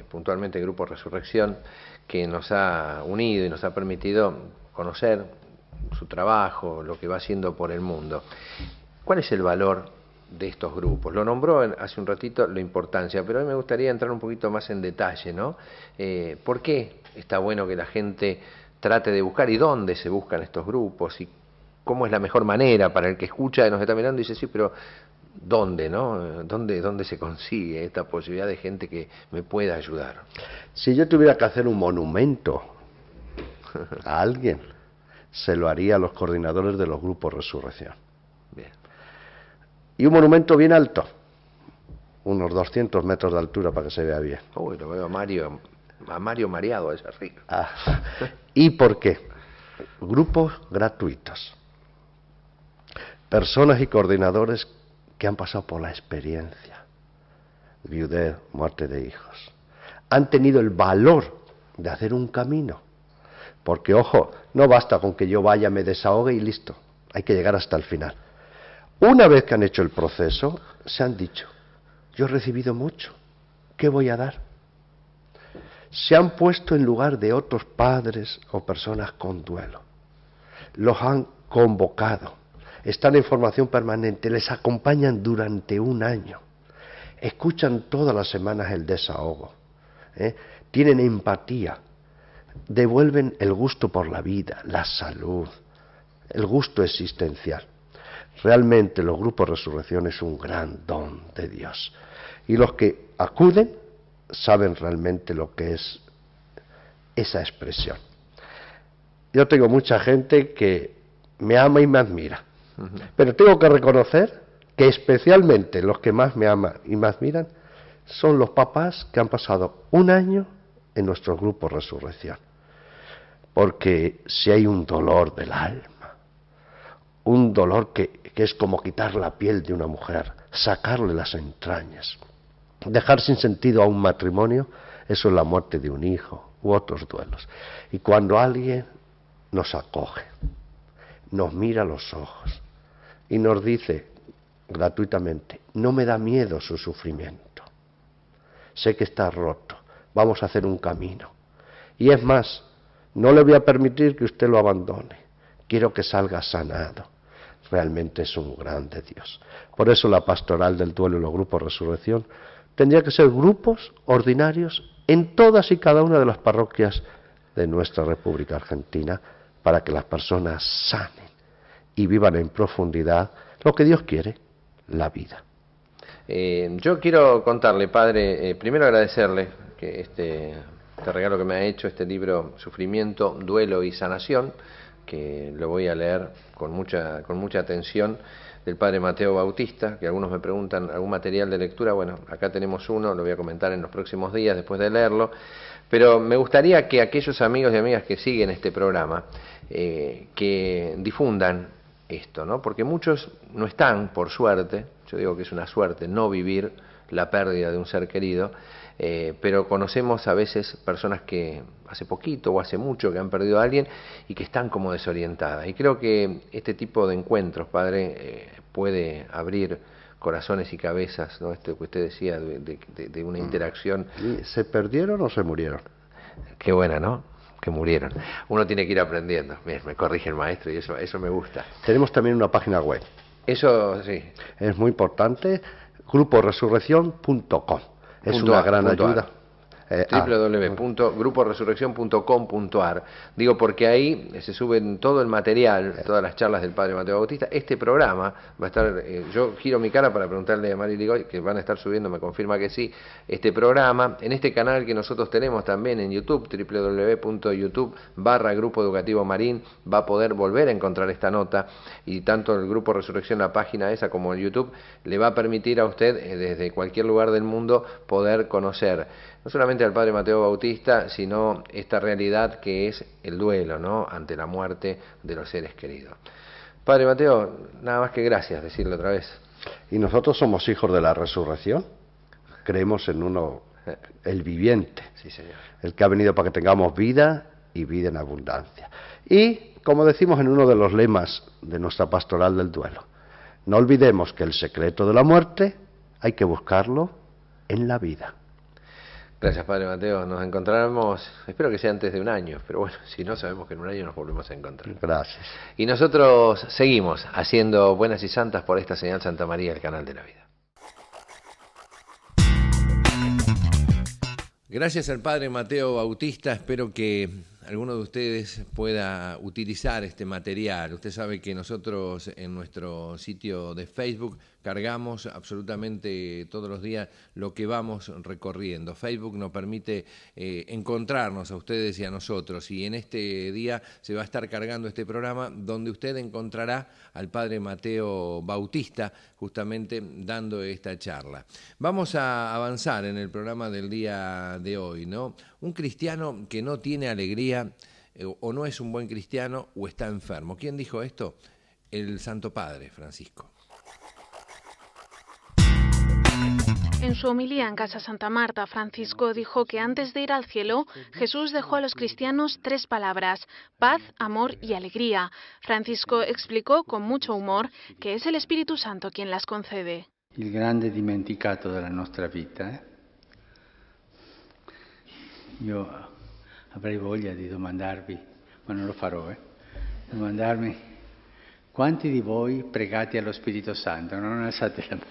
puntualmente el Grupo Resurrección, que nos ha unido y nos ha permitido conocer su trabajo, lo que va haciendo por el mundo. ¿Cuál es el valor de estos grupos? Lo nombró hace un ratito la importancia, pero a mí me gustaría entrar un poquito más en detalle, ¿no? ¿Por qué está bueno que la gente trate de buscar y dónde se buscan estos grupos y cómo es la mejor manera para el que escucha y nos está mirando y dice, sí, pero ¿dónde, no? ¿Dónde se consigue esta posibilidad de gente que me pueda ayudar? Si yo tuviera que hacer un monumento a alguien, se lo haría a los coordinadores de los grupos Resurrección. Bien. Y un monumento bien alto, unos 200 metros de altura para que se vea bien. Uy, lo veo a Mario mareado allá arriba. ¿Y por qué? Grupos gratuitos. Personas y coordinadores que han pasado por la experiencia. Viudez, muerte de hijos. Han tenido el valor de hacer un camino. Porque, ojo, no basta con que yo vaya, me desahogue y listo. Hay que llegar hasta el final. Una vez que han hecho el proceso, se han dicho, yo he recibido mucho, ¿qué voy a dar? Se han puesto en lugar de otros padres o personas con duelo. Los han convocado, están en formación permanente, les acompañan durante 1 año, escuchan todas las semanas el desahogo, tienen empatía, devuelven el gusto por la vida, la salud, el gusto existencial. Realmente los grupos Resurrección es un gran don de Dios. Y los que acuden saben realmente lo que es esa expresión. Yo tengo mucha gente que me ama y me admira. Pero tengo que reconocer que especialmente los que más me aman y me admiran son los papás que han pasado 1 año en nuestro grupo Resurrección. Porque si hay un dolor del alma, un dolor que es como quitar la piel de una mujer, sacarle las entrañas, dejar sin sentido a un matrimonio, eso es la muerte de un hijo u otros duelos. Y cuando alguien nos acoge, nos mira a los ojos y nos dice gratuitamente, no me da miedo su sufrimiento, sé que está roto, vamos a hacer un camino. Y es más, no le voy a permitir que usted lo abandone, quiero que salga sanado. Realmente es un gran de Dios. Por eso la pastoral del duelo y los grupos Resurrección tendría que ser grupos ordinarios en todas y cada una de las parroquias de nuestra República Argentina para que las personas sanen y vivan en profundidad lo que Dios quiere, la vida. Yo quiero contarle, padre, primero agradecerle que este regalo que me ha hecho, este libro Sufrimiento, Duelo y Sanación, que lo voy a leer con mucha atención, del padre Mateo Bautista, que algunos me preguntan algún material de lectura. Bueno, acá tenemos uno, lo voy a comentar en los próximos días después de leerlo, pero me gustaría que aquellos amigos y amigas que siguen este programa, que difundan esto, ¿no? Porque muchos no están, por suerte, yo digo que es una suerte no vivir la pérdida de un ser querido, pero conocemos a veces personas que hace poquito o hace mucho que han perdido a alguien y que están como desorientadas. Y creo que este tipo de encuentros, padre, puede abrir corazones y cabezas, ¿no? Esto que usted decía de una interacción. ¿Se perdieron o se murieron? Qué buena, ¿no? Que murieron. Uno tiene que ir aprendiendo. Bien, me corrige el maestro y eso me gusta. Tenemos también una página web. Eso sí. Es muy importante, gruporesurrección.com. Es una gran ayuda. www.gruporesurrección.com.ar. Digo porque ahí se suben todo el material, todas las charlas del padre Mateo Bautista. Este programa va a estar, yo giro mi cara para preguntarle a Mari Ligoy, que van a estar subiendo, me confirma que sí, este programa, en este canal que nosotros tenemos también en YouTube, www.youtube.com/Grupo Educativo Marín, va a poder volver a encontrar esta nota, y tanto el Grupo Resurrección, la página esa, como el YouTube, le va a permitir a usted, desde cualquier lugar del mundo, poder conocer no solamente al padre Mateo Bautista, sino esta realidad que es el duelo, ¿no?, ante la muerte de los seres queridos. Padre Mateo, nada más que gracias, decirle otra vez. Y nosotros somos hijos de la resurrección, creemos en uno, el viviente, sí, señor, el que ha venido para que tengamos vida y vida en abundancia. Y, como decimos en uno de los lemas de nuestra pastoral del duelo, no olvidemos que el secreto de la muerte hay que buscarlo en la vida. Gracias, padre Mateo. Nos encontraremos, espero que sea antes de un año, pero bueno, si no, sabemos que en un año nos volvemos a encontrar. Gracias. Y nosotros seguimos haciendo buenas y santas por esta señal Santa María, el canal de la vida. Gracias al padre Mateo Bautista, espero que alguno de ustedes pueda utilizar este material. Usted sabe que nosotros en nuestro sitio de Facebook cargamos absolutamente todos los días lo que vamos recorriendo. Facebook nos permite encontrarnos a ustedes y a nosotros, y en este día se va a estar cargando este programa donde usted encontrará al padre Mateo Bautista justamente dando esta charla. Vamos a avanzar en el programa del día de hoy, ¿no? Un cristiano que no tiene alegría o no es un buen cristiano o está enfermo. ¿Quién dijo esto? El Santo Padre Francisco. En su homilía en Casa Santa Marta, Francisco dijo que antes de ir al cielo, Jesús dejó a los cristianos 3 palabras: paz, amor y alegría. Francisco explicó con mucho humor que es el Espíritu Santo quien las concede. Il grande dimenticato della nostra vita. Io avrei voglia di domandarvi, ma non lo farò, domandarmi quanti di voi pregate allo Spirito Santo, non alzate la mano.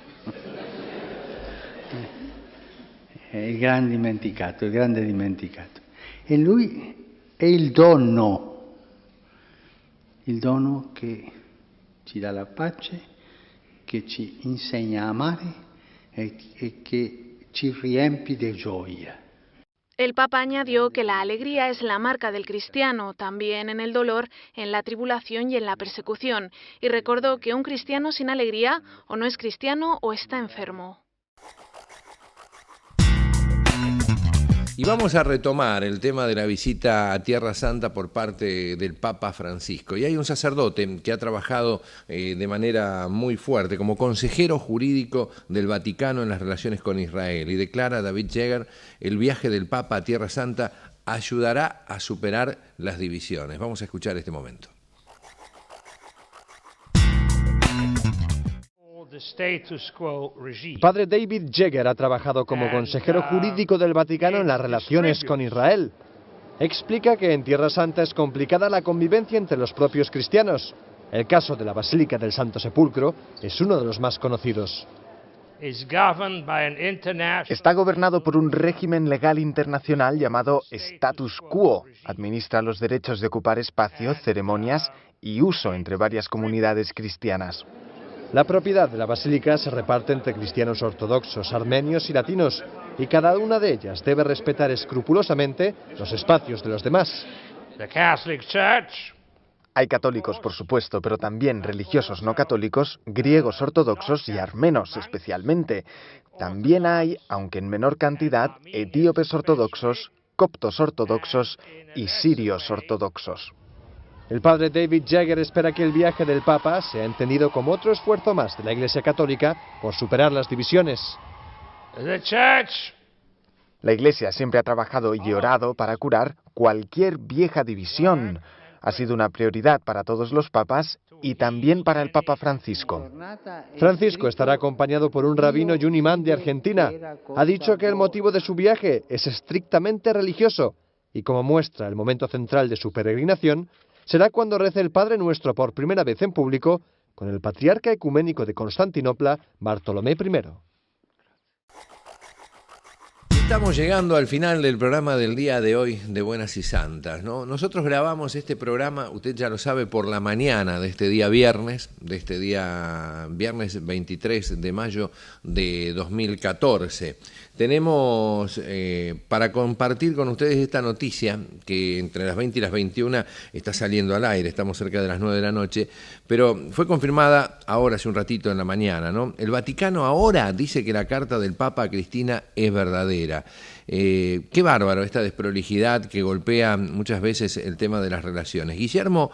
È il grande dimenticato, il grande dimenticato. E lui è il dono che ci dà la pace, che ci insegna a amare e che ci riempie di gioia. El Papa añadió que la alegría es la marca del cristiano, también en el dolor, en la tribulación y en la persecución, y recordó que un cristiano sin alegría o no es cristiano o está enfermo. Y vamos a retomar el tema de la visita a Tierra Santa por parte del Papa Francisco. Y hay un sacerdote que ha trabajado de manera muy fuerte como consejero jurídico del Vaticano en las relaciones con Israel. Y declara David Jäger, el viaje del Papa a Tierra Santa ayudará a superar las divisiones. Vamos a escuchar este momento. Padre David Jäger ha trabajado como consejero jurídico del Vaticano en las relaciones con Israel. Explica que en Tierra Santa es complicada la convivencia entre los propios cristianos. El caso de la Basílica del Santo Sepulcro es uno de los más conocidos. Está gobernado por un régimen legal internacional llamado status quo. Administra los derechos de ocupar espacios, ceremonias y uso entre varias comunidades cristianas. La propiedad de la basílica se reparte entre cristianos ortodoxos, armenios y latinos, y cada una de ellas debe respetar escrupulosamente los espacios de los demás. Hay católicos, por supuesto, pero también religiosos no católicos, griegos ortodoxos y armenos especialmente. También hay, aunque en menor cantidad, etíopes ortodoxos, coptos ortodoxos y sirios ortodoxos. El padre David Jagger espera que el viaje del Papa sea entendido como otro esfuerzo más de la Iglesia Católica por superar las divisiones. La Iglesia siempre ha trabajado y orado para curar cualquier vieja división. Ha sido una prioridad para todos los papas y también para el Papa Francisco. Francisco estará acompañado por un rabino y un imán de Argentina. Ha dicho que el motivo de su viaje es estrictamente religioso y, como muestra el momento central de su peregrinación, será cuando rece el Padre Nuestro por primera vez en público con el patriarca ecuménico de Constantinopla, Bartolomé I. Estamos llegando al final del programa del día de hoy de Buenas y Santas, ¿no? Nosotros grabamos este programa, usted ya lo sabe, por la mañana de este día viernes 23 de mayo de 2014. Tenemos para compartir con ustedes esta noticia que entre las 20 y las 21 está saliendo al aire, estamos cerca de las 9 de la noche, pero fue confirmada ahora hace un ratito en la mañana, ¿no? El Vaticano ahora dice que la carta del Papa a Cristina es verdadera. Qué bárbaro esta desprolijidad que golpea muchas veces el tema de las relaciones. Guillermo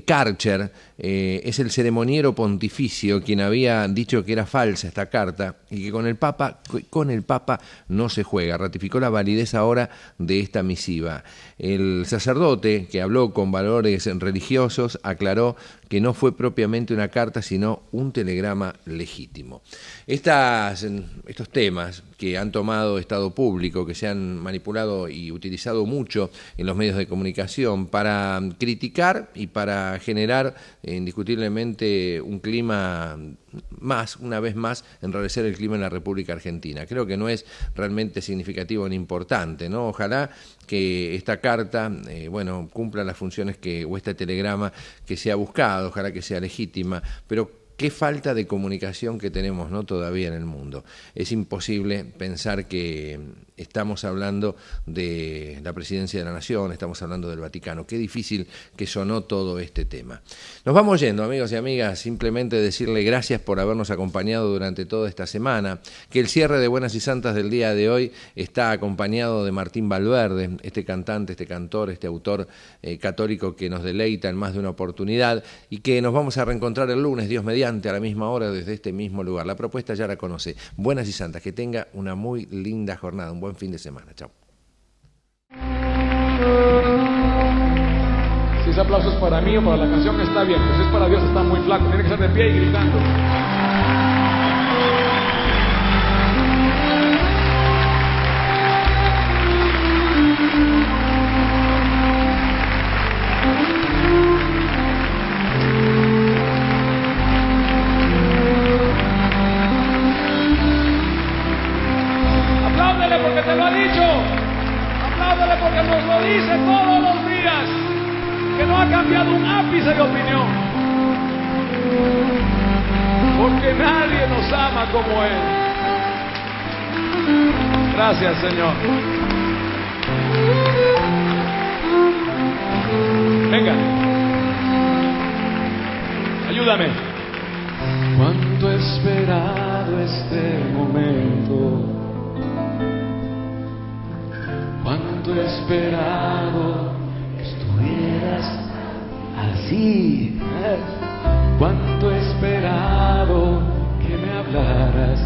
Karcher es el ceremoniero pontificio quien había dicho que era falsa esta carta y que con el Papa no se juega. Ratificó la validez ahora de esta misiva. El sacerdote, que habló con valores religiosos, aclaró que no fue propiamente una carta, sino un telegrama legítimo. Estos temas que han tomado estado público, que se han manipulado y utilizado mucho en los medios de comunicación para criticar y para generar indiscutiblemente un clima una vez más, enrarecer el clima en la República Argentina. Creo que no es realmente significativo ni importante, ¿no? Ojalá que esta carta, cumpla las funciones o este telegrama que se ha buscado, ojalá que sea legítima, pero qué falta de comunicación que tenemos, ¿no?, todavía en el mundo. Es imposible pensar que estamos hablando de la Presidencia de la Nación, estamos hablando del Vaticano. Qué difícil que sonó todo este tema. Nos vamos yendo, amigos y amigas, simplemente decirle gracias por habernos acompañado durante toda esta semana, que el cierre de Buenas y Santas del día de hoy está acompañado de Martín Valverde, este cantante, este cantor, este autor católico que nos deleita en más de una oportunidad y que nos vamos a reencontrar el lunes, Dios mediante, a la misma hora desde este mismo lugar. La propuesta ya la conoce. Buenas y Santas, que tenga una muy linda jornada, un buen fin de semana. Chao. Si ese aplauso es para mí o para la canción, está bien, pues si es para Dios está muy flaco, tiene que estar de pie y gritando. Porque te lo ha dicho, apláudale porque nos lo dice todos los días, que no ha cambiado un ápice de opinión, porque nadie nos ama como Él. Gracias, Señor. Venga, ayúdame. Cuánto he esperado este momento, cuánto he esperado que estuvieras así, cuánto he esperado que me hablaras,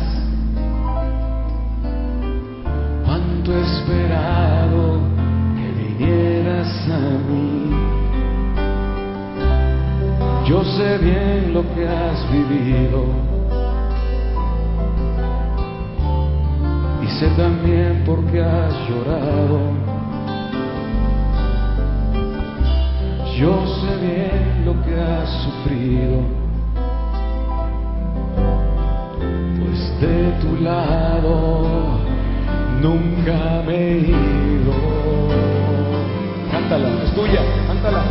cuánto he esperado que vinieras a mí. Yo sé bien lo que has vivido y sé también por qué has llorado. Yo sé bien lo que has sufrido, pues de tu lado nunca me he ido. Cántala, es tuya, cántala.